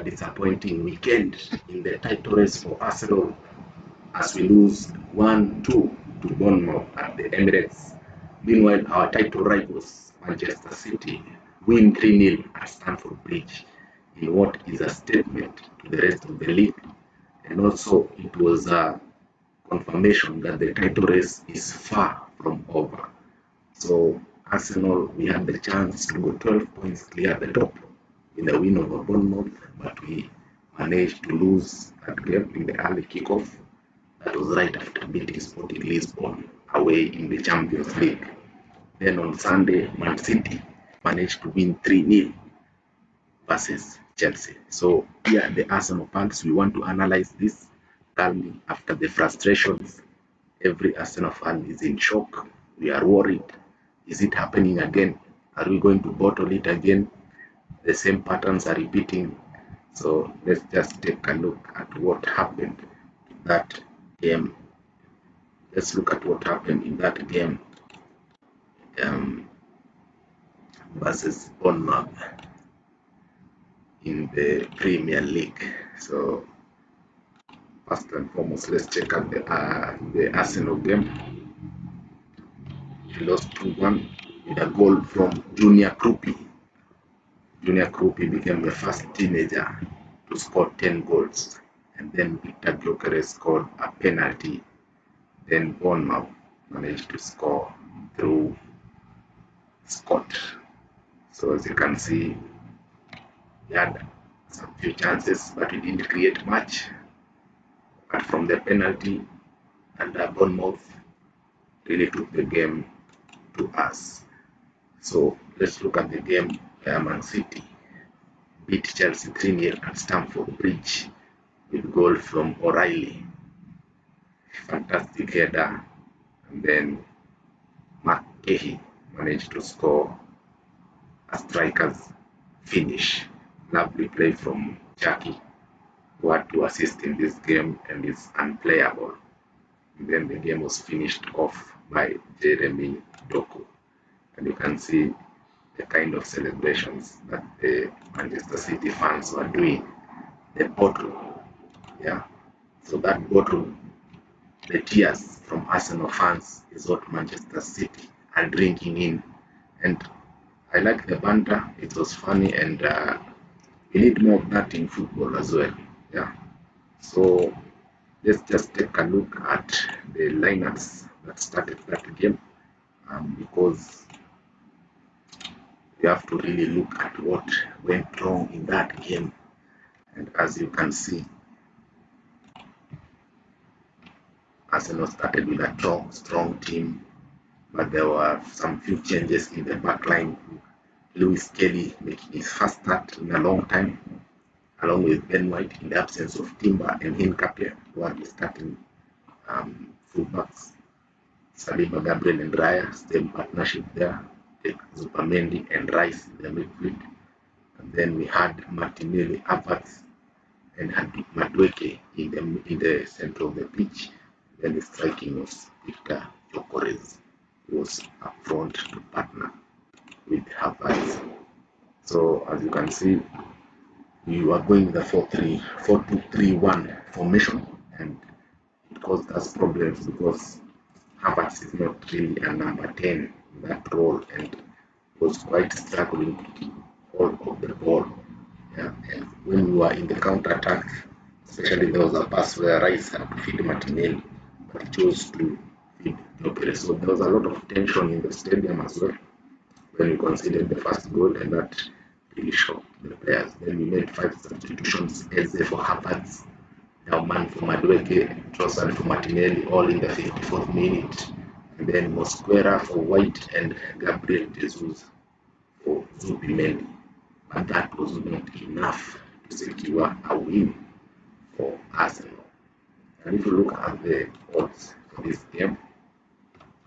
disappointing weekend in the title race for Arsenal as we lose 1-2 to Bournemouth at the Emirates. Meanwhile, our title rivals, Manchester City, win 3-0 at Stamford Bridge in what is a statement to the rest of the league. And also, it was a confirmation that the title race is far from over. So, Arsenal, we had the chance to go 12 points clear at the top in the win over Bournemouth, but we managed to lose that game in the early kickoff. That was right after beating Sporting Lisbon away in the Champions League. Then on Sunday, Man City managed to win 3-0 versus Chelsea. So here, the Arsenal fans, we want to analyze this calmly after the frustrations. Every Arsenal fan is in shock. We are worried. Is it happening again? Are we going to bottle it again? The same patterns are repeating. So let's just take a look at what happened in that game. Let's look at what happened in that game versus Bournemouth in the Premier League. So first and foremost, let's check out the Arsenal game. We lost 2-1 with a goal from Junior Krupi. Junior Krupi became the first teenager to score 10 goals, and then Victor Gyökeres scored a penalty. Then Bournemouth managed to score through Scott. So as you can see, we had some few chances, but we didn't create much. But from the penalty, and Bournemouth really took the game to us. So let's look at the game where Man City beat Chelsea 3-0 at Stamford Bridge with goal from O'Reilly. Fantastic header, and then McKehy managed to score a striker's finish. Lovely play from Jackie, who had to assist in this game and is unplayable. And then the game was finished off by Jeremy Doku. And you can see the kind of celebrations that the Manchester City fans were doing. The bottle, yeah. So that bottle, the tears from Arsenal fans is what Manchester City are drinking in. And I like the banter. It was funny, and we need more of that in football as well. Yeah. So let's just take a look at the lineups that started that game, because we have to really look at what went wrong in that game. And as you can see, Arsenal started with a strong team, but there were some few changes in the back line. Lewis Kelly making his first start in a long time, along with Ben White in the absence of Timber and Hincapie, who are the starting fullbacks. Saliba, Gabriel and Raya, same partnership there. Take Zupamendi and Rice in the midfield. And then we had Martinelli, Havertz, and had Madueke in the center of the pitch. Then the striking was Victor Gyökeres, who was up front to partner with Havertz. So as you can see, we are going with the 4-2-3-1 formation, and it caused us problems because Havertz is not really a number 10 in that role and was quite struggling to keep hold of the ball. Yeah. And when we were in the counter attack, especially there was a pass where Rice had to feed Martinelli, but he chose to feed Gyökeres. So there was a lot of tension in the stadium as well when we conceded the first goal, and that really shocked the players. Then we made 5 substitutions: Eze for Havertz, Nauman for Madueke, Trossard for Martinelli, all in the 54th minute. And then Mosquera for White and Gabriel Jesus for Zubimendi. But that was not enough to secure a win for Arsenal. And if you look at the odds for this game,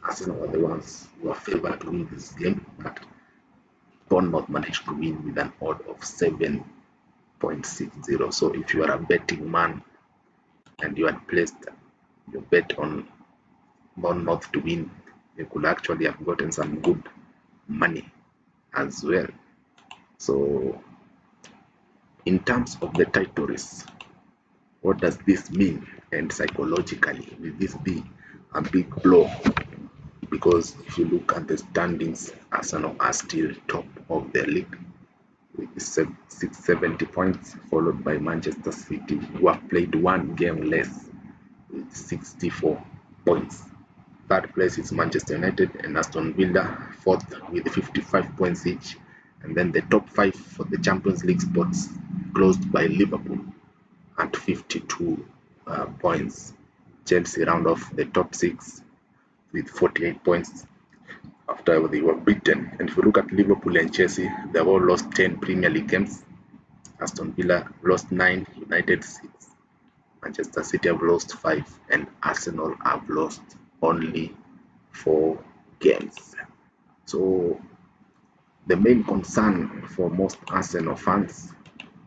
Arsenal were the ones who were favored to win this game, but Bournemouth managed to win with an odd of 7.60. So if you are a betting man and you had placed your bet on Bournemouth to win, you could actually have gotten some good money as well. So In terms of the title race, what does this mean? And psychologically, will this be a big blow? Because if you look at the standings, Arsenal are still top of the league with 670 points, followed by Manchester City, who have played one game less with 64 points. Third place is Manchester United and Aston Villa, fourth with 55 points each. And then the top five for the Champions League spots closed by Liverpool at 52 points. Chelsea round off the top six with 48 points after they were beaten. And if you look at Liverpool and Chelsea, they've all lost 10 Premier League games. Aston Villa lost 9, United 6, Manchester City have lost 5, and Arsenal have lost only 4 games. So the main concern for most Arsenal fans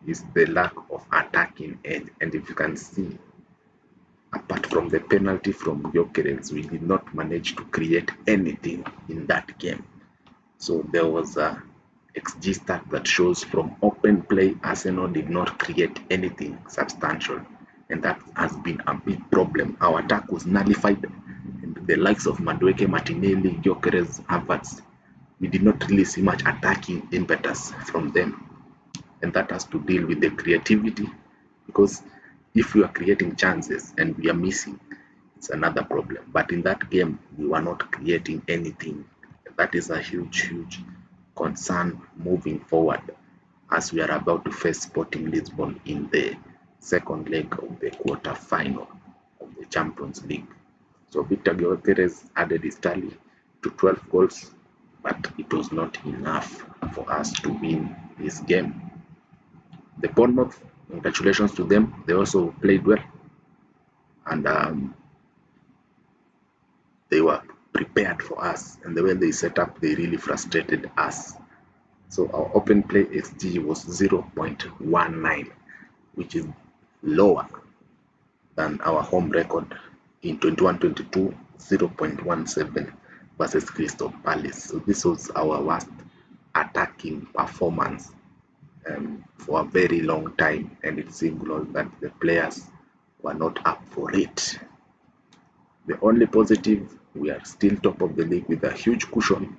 is the lack of attacking edge. And if you can see, apart from the penalty from Gyökeres, we did not manage to create anything in that game. So there was a XG stat that shows from open play, Arsenal did not create anything substantial, and that has been a big problem. Our attack was nullified, and the likes of Madueke, Martinelli, Gyökeres, Havertz, we did not really see much attacking impetus from them, and that has to deal with the creativity, because if we are creating chances and we are missing, it's another problem. But in that game, we were not creating anything. That is a huge concern moving forward as we are about to face Sporting Lisbon in the second leg of the quarter final of the Champions League. So Victor Gyökeres added his tally to 12 goals, but it was not enough for us to win this game. The Bournemouth, congratulations to them. They also played well, and they were prepared for us, and the way they set up, they really frustrated us. So our open play XG was 0.19, which is lower than our home record in 21-22, 0.17 versus Crystal Palace. So this was our worst attacking performance for a very long time, and it signals that the players were not up for it. The only positive, we are still top of the league with a huge cushion,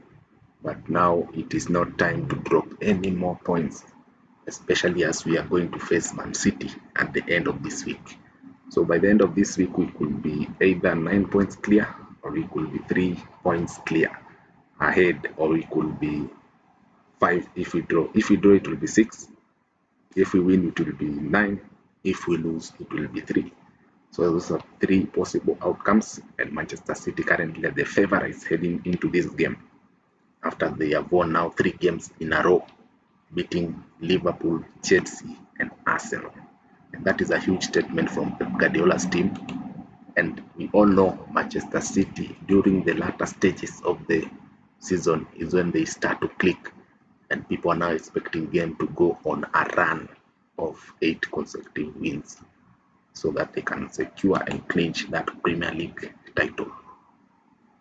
but now it is not time to drop any more points, especially as we are going to face Man City at the end of this week. So by the end of this week, we could be either 9 points clear, or we could be 3 points clear ahead, or we could be 5 if we draw. If we draw, it will be 6. If we win, it will be 9. If we lose, it will be 3. So those are 3 possible outcomes, and Manchester City currently are the favorites heading into this game, after they have won now 3 games in a row, beating Liverpool, Chelsea, and Arsenal. And that is a huge statement from Pep Guardiola's team. And we all know Manchester City, during the latter stages of the season, is when they start to click, and people are now expecting them to go on a run of 8 consecutive wins, so that they can secure and clinch that Premier League title.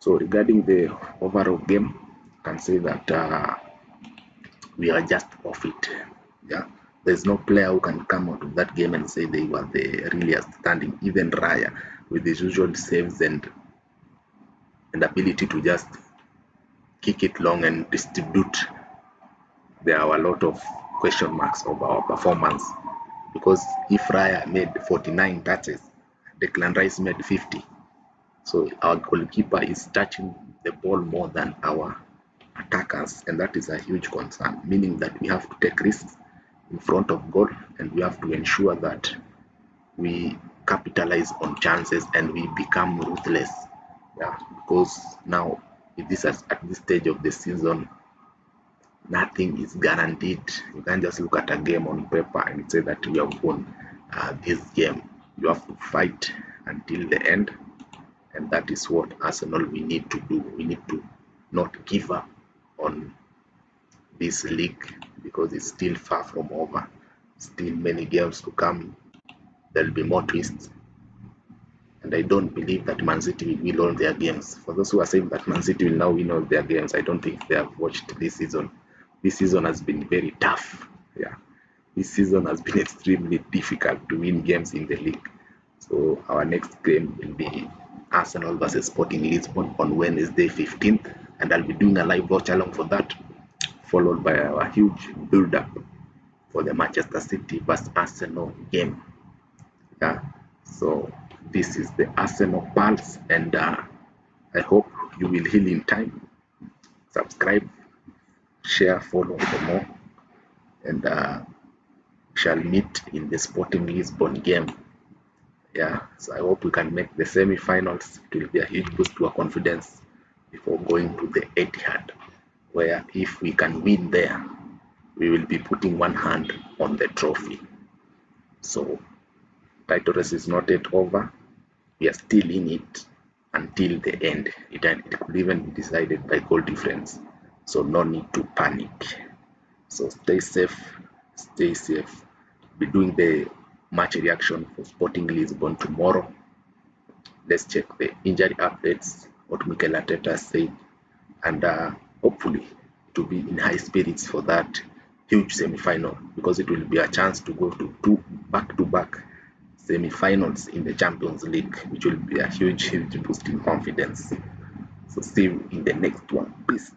So regarding the overall game, I can say that we are just off it. Yeah, there's no player who can come out of that game and say they were the really outstanding. Even Raya, with his usual saves and ability to just kick it long and distribute, there are a lot of question marks of our performance. Because if Raya made 49 touches, Declan Rice made 50. So our goalkeeper is touching the ball more than our attackers, and that is a huge concern, meaning that we have to take risks in front of goal, and we have to ensure that we capitalize on chances and we become ruthless. Yeah, because now at this stage of the season, nothing is guaranteed. You can't just look at a game on paper and say that we have won this game. You have to fight until the end, and that is what Arsenal we need to do. We need to not give up on this league, because it's still far from over. Still many games to come. There will be more twists, and I don't believe that Man City will win all their games. For those who are saying that Man City will now win all their games, I don't think they have watched this season. This season has been very tough. Yeah, this season has been extremely difficult to win games in the league. So our next game will be Arsenal versus Sporting Lisbon on Wednesday 15th, and I'll be doing a live watch along for that, followed by our huge build-up for the Manchester City vs Arsenal game. Yeah, so this is the Arsenal Pulse, and I hope you will heal in time. Subscribe, share, follow for more, and shall meet in the Sporting Lisbon game. Yeah, so I hope we can make the semi-finals. It will be a huge boost to our confidence before going to the Etihad, where if we can win there, we will be putting one hand on the trophy. So title race is not yet over. We are still in it until the end. It could even be decided by goal difference. So no need to panic. So stay safe, stay safe. Be doing the match reaction for Sporting Lisbon tomorrow. Let's check the injury updates, what Mikel Arteta said, and hopefully to be in high spirits for that huge semi-final, because it will be a chance to go to two back-to-back semi-finals in the Champions League, which will be a huge boost in confidence. So see you in the next one. Peace.